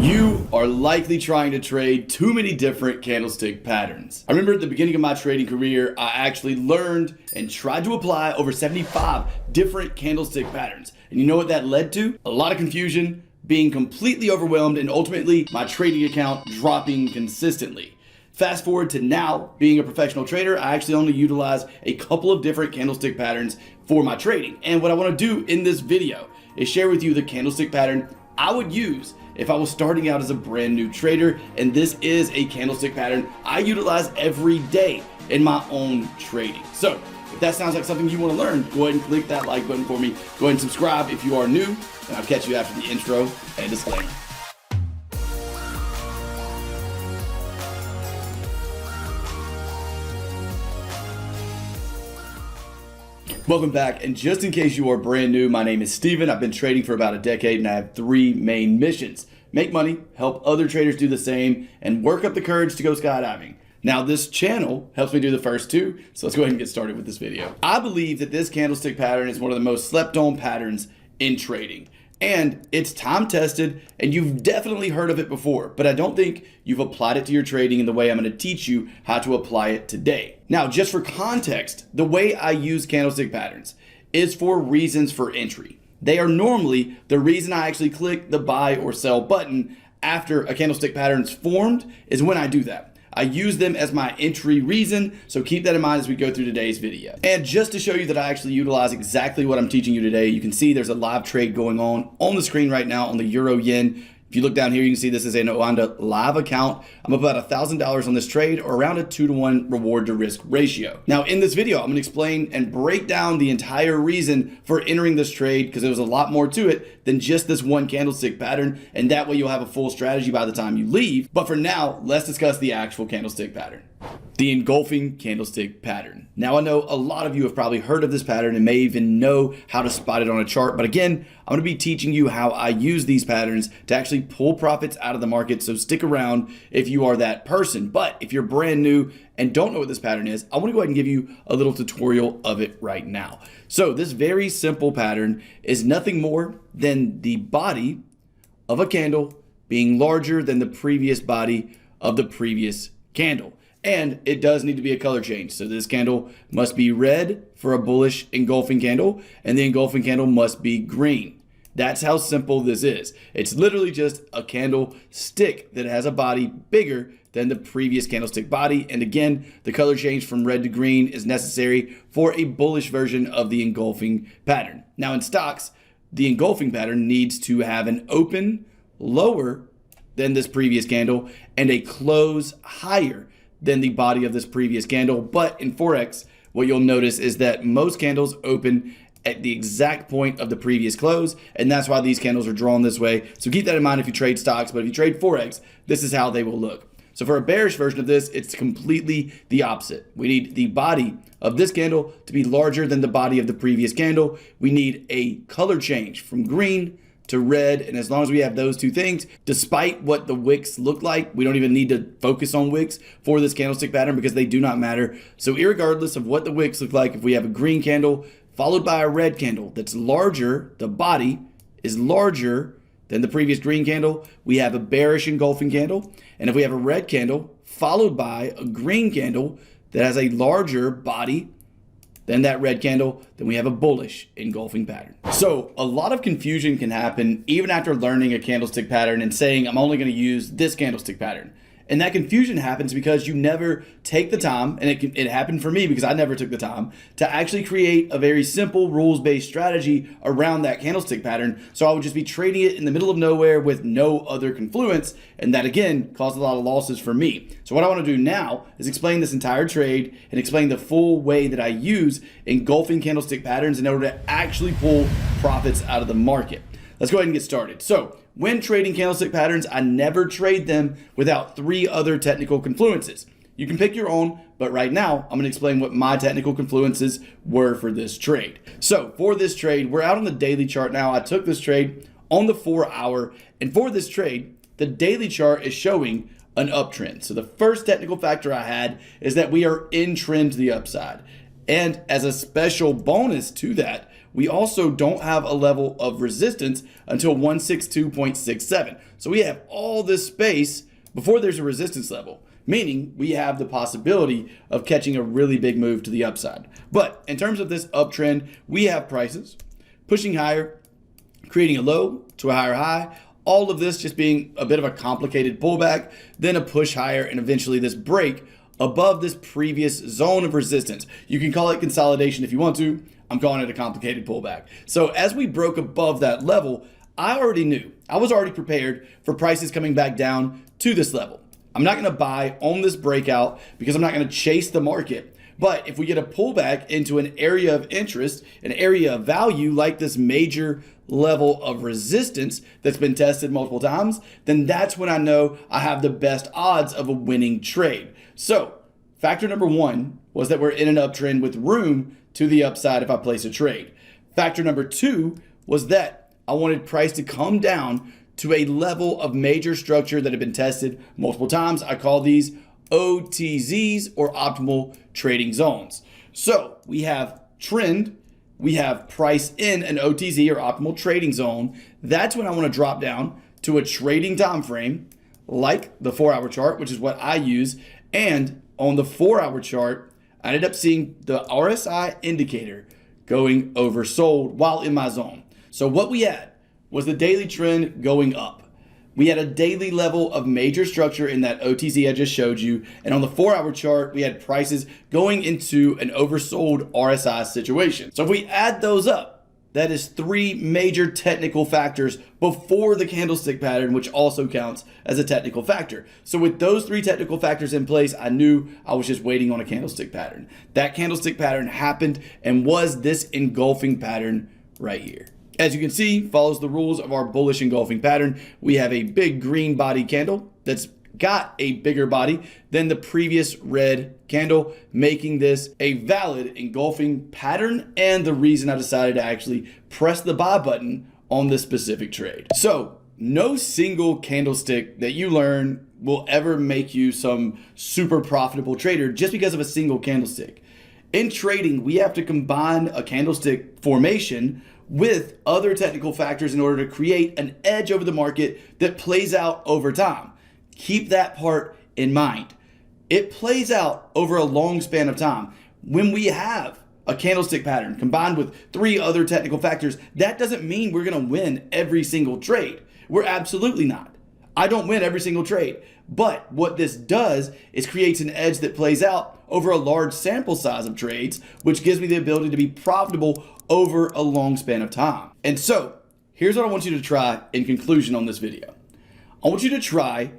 You are likely trying to trade too many different candlestick patterns. I remember at the beginning of my trading career, I actually learned and tried to apply over 75 different candlestick patterns. And you know what that led to? A lot of confusion, being completely overwhelmed, and ultimately my trading account dropping consistently. Fast forward to now, being a professional trader, I actually only utilize a couple of different candlestick patterns for my trading. And what I want to do in this video is share with you the candlestick pattern I would use if I was starting out as a brand new trader. And this is a candlestick pattern I utilize every day in my own trading. So if that sounds like something you want to learn, go ahead and click that like button for me. Go ahead and subscribe if you are new, and I'll catch you after the intro and disclaimer. Welcome back, and just in case you are brand new, my name is Steven. I've been trading for about a decade, and I have three main missions: make money, help other traders do the same, and work up the courage to go skydiving. Now, this channel helps me do the first two, so let's go ahead and get started with this video. I believe that this candlestick pattern is one of the most slept on patterns in trading. And it's time tested, and you've definitely heard of it before, but I don't think you've applied it to your trading in the way I'm going to teach you how to apply it today. Now, just for context, the way I use candlestick patterns is for reasons for entry. They are normally the reason I actually click the buy or sell button after a candlestick pattern is formed is when I do that. I use them as my entry reason, so keep that in mind as we go through today's video. And just to show you that I actually utilize exactly what I'm teaching you today, you can see there's a live trade going on the screen right now on the Euro Yen. If you look down here, you can see this is an Oanda live account. I'm about $1,000 on this trade, or around a 2-to-1 reward to risk ratio. Now in this video, I'm gonna explain and break down the entire reason for entering this trade, because there's a lot more to it than just this one candlestick pattern, and that way you'll have a full strategy by the time you leave. But for now, let's discuss the actual candlestick pattern. The engulfing candlestick pattern. Now I know a lot of you have probably heard of this pattern and may even know how to spot it on a chart, but again, I'm going to be teaching you how I use these patterns to actually pull profits out of the market, so stick around if you are that person. But if you're brand new and don't know what this pattern is, I want to go ahead and give you a little tutorial of it right now. So this very simple pattern is nothing more than the body of a candle being larger than the previous body of the previous candle. And it does need to be a color change. So this candle must be red for a bullish engulfing candle, and the engulfing candle must be green. That's how simple this is. It's literally just a candlestick that has a body bigger than the previous candlestick body. And again, the color change from red to green is necessary for a bullish version of the engulfing pattern. Now in stocks, the engulfing pattern needs to have an open lower than this previous candle and a close higher than the body of this previous candle. But in Forex, what you'll notice is that most candles open at the exact point of the previous close, and that's why these candles are drawn this way. So keep that in mind if you trade stocks, but if you trade Forex, this is how they will look. So for a bearish version of this, it's completely the opposite. We need the body of this candle to be larger than the body of the previous candle. We need a color change from green to red, and as long as we have those two things, despite what the wicks look like, we don't even need to focus on wicks for this candlestick pattern because they do not matter. So irregardless of what the wicks look like, if we have a green candle followed by a red candle that's larger, the body is larger than the previous green candle, we have a bearish engulfing candle. And if we have a red candle followed by a green candle that has a larger body than that red candle, then we have a bullish engulfing pattern. So a lot of confusion can happen even after learning a candlestick pattern and saying, I'm only going to use this candlestick pattern. And that confusion happens because you never take the time, and it happened for me because I never took the time to actually create a very simple rules-based strategy around that candlestick pattern. So I would just be trading it in the middle of nowhere with no other confluence, and that again caused a lot of losses for me. So what I want to do now is explain this entire trade and explain the full way that I use engulfing candlestick patterns in order to actually pull profits out of the market. Let's go ahead and get started. So when trading candlestick patterns, I never trade them without 3 other technical confluences. You can pick your own, but right now I'm going to explain what my technical confluences were for this trade. So for this trade, we're out on the daily chart now. I took this trade on the 4-hour, and for this trade, the daily chart is showing an uptrend. So the first technical factor I had is that we are in trend to the upside. And as a special bonus to that, we also don't have a level of resistance until 162.67. So we have all this space before there's a resistance level, meaning we have the possibility of catching a really big move to the upside. But in terms of this uptrend, we have prices pushing higher, creating a low to a higher high, all of this just being a bit of a complicated pullback, then a push higher, and eventually this break above this previous zone of resistance. You can call it consolidation if you want to. I'm calling it a complicated pullback. So as we broke above that level, I already knew, I was already prepared for prices coming back down to this level. I'm not going to buy on this breakout because I'm not going to chase the market. But if we get a pullback into an area of interest, an area of value like this major level of resistance that's been tested multiple times, then that's when I know I have the best odds of a winning trade. So factor number one was that we're in an uptrend with room to the upside if I place a trade. Factor number two was that I wanted price to come down to a level of major structure that had been tested multiple times. I call these OTZs, or optimal trading zones. So we have trend, we have price in an OTZ or optimal trading zone. That's when I want to drop down to a trading time frame like the 4-hour chart, which is what I use. And on the 4-hour chart, I ended up seeing the RSI indicator going oversold while in my zone. So what we had was the daily trend going up. We had a daily level of major structure in that OTZ I just showed you. And on the 4-hour chart, we had prices going into an oversold RSI situation. So if we add those up, that is 3 major technical factors before the candlestick pattern, which also counts as a technical factor. So with those 3 technical factors in place, I knew I was just waiting on a candlestick pattern. That candlestick pattern happened and was this engulfing pattern right here. As you can see, follows the rules of our bullish engulfing pattern. We have a big green body candle that's got a bigger body than the previous red candle, making this a valid engulfing pattern and the reason I decided to actually press the buy button on this specific trade. So no single candlestick that you learn will ever make you some super profitable trader just because of a single candlestick. In trading, we have to combine a candlestick formation with other technical factors in order to create an edge over the market that plays out over time. Keep that part in mind. It plays out over a long span of time. When we have a candlestick pattern combined with 3 other technical factors, that doesn't mean we're going to win every single trade. We're absolutely not. I don't win every single trade. But what this does is creates an edge that plays out over a large sample size of trades, which gives me the ability to be profitable over a long span of time. And so here's what I want you to try in conclusion on this video. I want you to try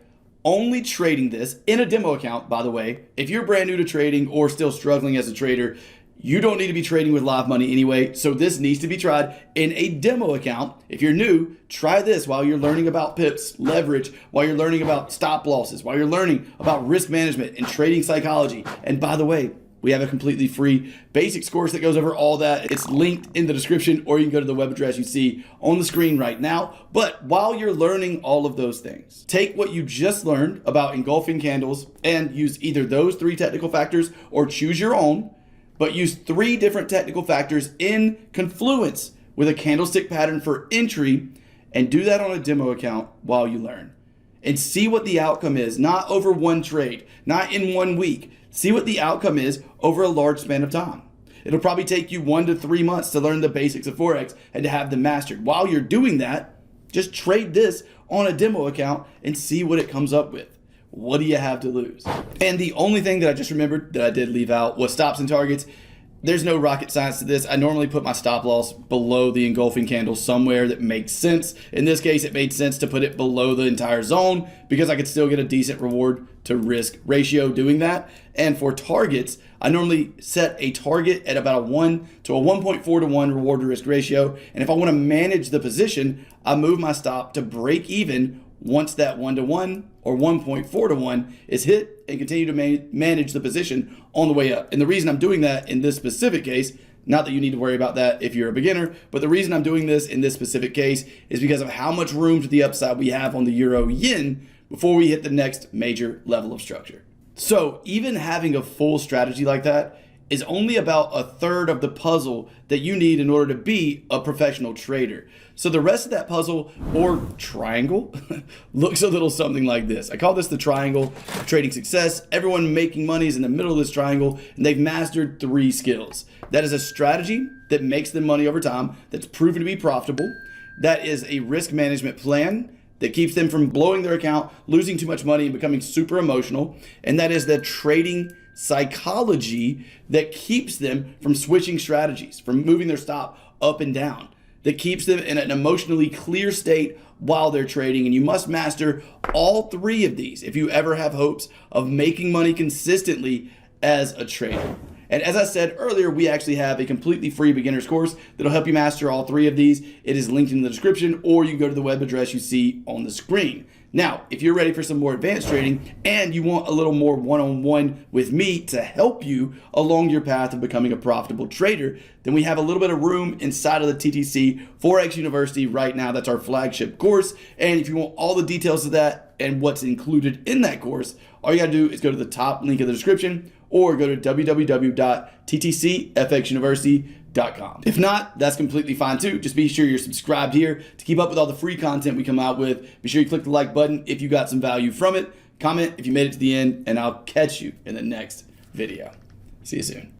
only trading this in a demo account. By the way, if you're brand new to trading or still struggling as a trader, you don't need to be trading with live money anyway. So this needs to be tried in a demo account. If you're new, try this while you're learning about pips, leverage, while you're learning about stop losses, while you're learning about risk management and trading psychology. And by the way, we have a completely free basics course that goes over all that. It's linked in the description, or you can go to the web address you see on the screen right now. But while you're learning all of those things, take what you just learned about engulfing candles and use either those 3 technical factors or choose your own, but use 3 different technical factors in confluence with a candlestick pattern for entry, and do that on a demo account while you learn. And see what the outcome is, not over one trade, not in 1 week. See what the outcome is over a large span of time. It'll probably take you 1 to 3 months to learn the basics of Forex and to have them mastered. While you're doing that, just trade this on a demo account and see what it comes up with. What do you have to lose? And the only thing that I just remembered that I did leave out was stops and targets. There's no rocket science to this. I normally put my stop loss below the engulfing candle somewhere that makes sense. In this case, it made sense to put it below the entire zone because I could still get a decent reward to risk ratio doing that. And for targets, I normally set a target at about a 1 to a 1.4 to 1 reward to risk ratio. And if I want to manage the position, I move my stop to break even once that 1 to 1 or 1.4 to 1 is hit, and continue to manage the position on the way up. And the reason I'm doing that in this specific case, not that you need to worry about that if you're a beginner, but the reason I'm doing this in this specific case is because of how much room to the upside we have on the euro yen before we hit the next major level of structure. So even having a full strategy like that is only about a third of the puzzle that you need in order to be a professional trader. So the rest of that puzzle, or triangle, looks a little something like this. I call this the triangle of trading success. Everyone making money is in the middle of this triangle, and they've mastered 3 skills. That is a strategy that makes them money over time, that's proven to be profitable. That is a risk management plan that keeps them from blowing their account, losing too much money, and becoming super emotional. And that is the trading psychology that keeps them from switching strategies, from moving their stop up and down, that keeps them in an emotionally clear state while they're trading. And you must master all 3 of these if you ever have hopes of making money consistently as a trader. And as I said earlier, we actually have a completely free beginner's course that'll help you master all 3 of these. It is linked in the description, or you can go to the web address you see on the screen. Now, if you're ready for some more advanced trading and you want a little more one-on-one with me to help you along your path of becoming a profitable trader, then we have a little bit of room inside of the TTC Forex University right now. That's our flagship course. And if you want all the details of that and what's included in that course, all you gotta do is go to the top link in the description or go to www.ttcfxuniversity.com. If not, that's completely fine too. Just be sure you're subscribed here to keep up with all the free content we come out with. Be sure you click the like button if you got some value from it. Comment if you made it to the end, and I'll catch you in the next video. See you soon.